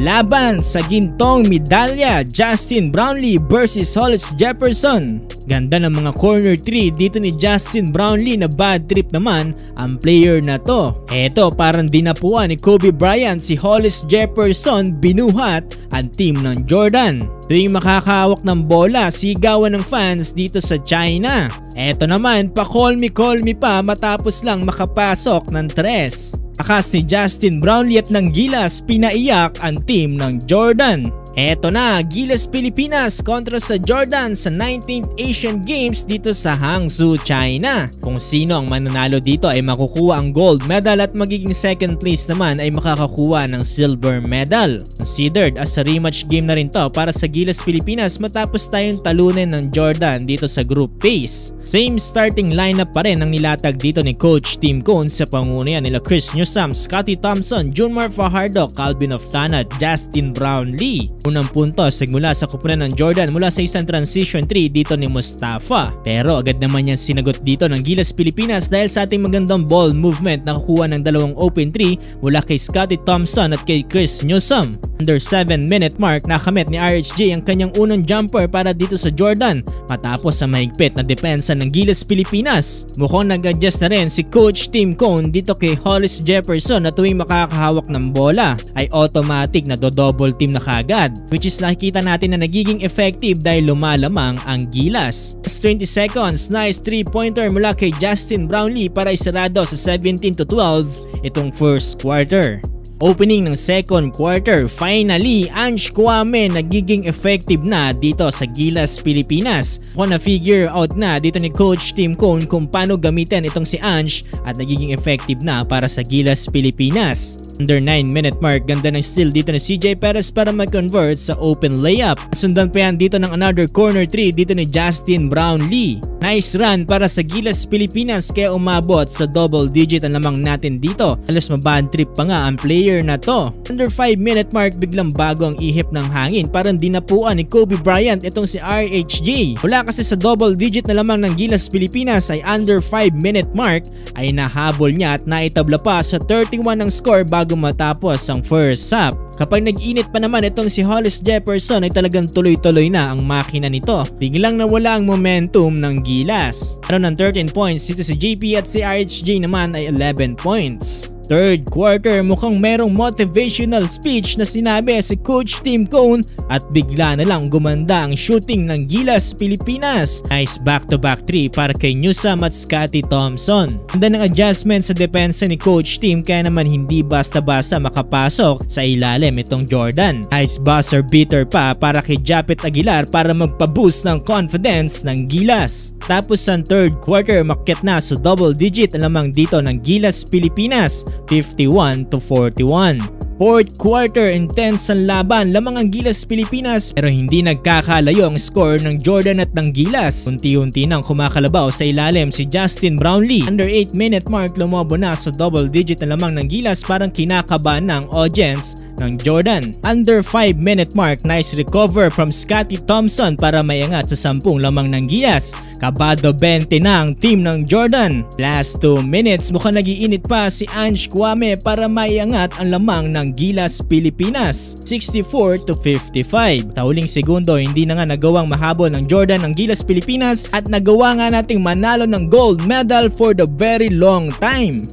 Laban sa gintong medalya, Justin Brownlee versus Hollis Jefferson. Ganda ng mga corner 3 dito ni Justin Brownlee na bad trip naman ang player na to. Eto, parang dinapuan ni Kobe Bryant si Hollis Jefferson, binuhat ang team ng Jordan. Tuwing makakahawak ng bola, sigawan ng fans dito sa China. Eto naman, pa-call me pa matapos lang makapasok ng 3. Akas ni Justin Brownlee at ng Gilas, pinaiyak ang team ng Jordan. Eto na, Gilas Pilipinas kontra sa Jordan sa 19th Asian Games dito sa Hangzhou, China. Kung sino ang mananalo dito ay makukuha ang gold medal at magiging second place naman ay makakakuha ng silver medal. Considered as a rematch game na rin to para sa Gilas Pilipinas matapos tayong talunin ng Jordan dito sa group phase. Same starting lineup pa rin ang nilatag dito ni Coach Tim Cone sa pangunayan nila Chris Newsome, Scottie Thompson, Junmar Fajardo, Calvin Oftana at Justin Brownlee. Unang puntos nagmula sa kupunan ng Jordan mula sa isang transition 3 dito ni Mustafa. Pero agad naman yan sinagot dito ng Gilas Pilipinas dahil sa ating magandang ball movement nakakuha ng 2 open 3 mula kay Scottie Thompson at kay Chris Newsome. Under 7-minute mark nakamit ni RHJ ang kanyang unang jumper para dito sa Jordan matapos sa mahigpit na depensa ng Gilas Pilipinas. Mukhang nag-adjust na rin si Coach Tim Cone dito kay Hollis Jefferson na tuwing makakahawak ng bola ay automatic na double team na kagad, which is nakikita natin na nagiging effective dahil lumalamang ang Gilas. 20 seconds, nice 3-pointer mula kay Justin Brownlee para isarado sa 17-12 itong first quarter. Opening ng second quarter, finally, Ange Kouame nagiging effective na dito sa Gilas Pilipinas. Kung na-figure out na dito ni Coach Tim Cone kung paano gamitin itong si Ange at nagiging effective na para sa Gilas Pilipinas. Under 9-minute mark, ganda ng steal dito ni CJ Perez para mag-convert sa open layup. Sundan pa yan dito ng another corner 3 dito ni Justin Brownlee. Nice run para sa Gilas Pilipinas kaya umabot sa double digit ang lamang natin dito. Alas mabad trip pa nga ang player na to. Under 5-minute mark, biglang bago ang ihip ng hangin, parang dinapuan ni Kobe Bryant itong si RHJ. Mula kasi sa double digit na lamang ng Gilas Pilipinas ay under 5-minute mark ay nahabol niya at naitabla pa sa 31 ng score bago matapos ang first half. Kapag nag-init pa naman itong si Hollis Jefferson ay talagang tuloy-tuloy na ang makina nito. Biglang nawala ang momentum ng Gilas. Meron ng 13 points dito si JP at si RHJ naman ay 11 points. Third quarter, mukhang merong motivational speech na sinabi si Coach Tim Cone at bigla na lang gumanda ang shooting ng Gilas Pilipinas. Nice back-to-back 3 para kay Newsome at Scottie Thompson. Ganda ng adjustment sa depensa ni Coach Tim kaya naman hindi basta-basta makapasok sa ilalim itong Jordan. Nice buzzer beater pa para kay Japet Aguilar para magpa-boost ng confidence ng Gilas. Tapos sa third quarter, makyat na sa double digit na lamang dito ng Gilas Pilipinas, 51-41. Fourth quarter, intense ang laban, lamang ang Gilas Pilipinas pero hindi nagkakalayo ang score ng Jordan at ng Gilas. Unti-unti nang kumakalabaw sa ilalim si Justin Brownlee. Under 8-minute mark, lumobo na sa double digit na lamang ng Gilas, parang kinakabahan ng audience ng Jordan. Under 5-minute mark, nice recover from Scottie Thompson para maiangat sa 10 lamang ng Gilas. Kabado 20 na ang team ng Jordan. Last 2 minutes, mukhang nagiinit pa si Ange Kouame para maiangat ang lamang ng Gilas Pilipinas, 64-55. Tauling segundo, hindi na nga nagawang mahabol ng Jordan ang Gilas Pilipinas at nagawa nga nating manalo ng gold medal for the very long time.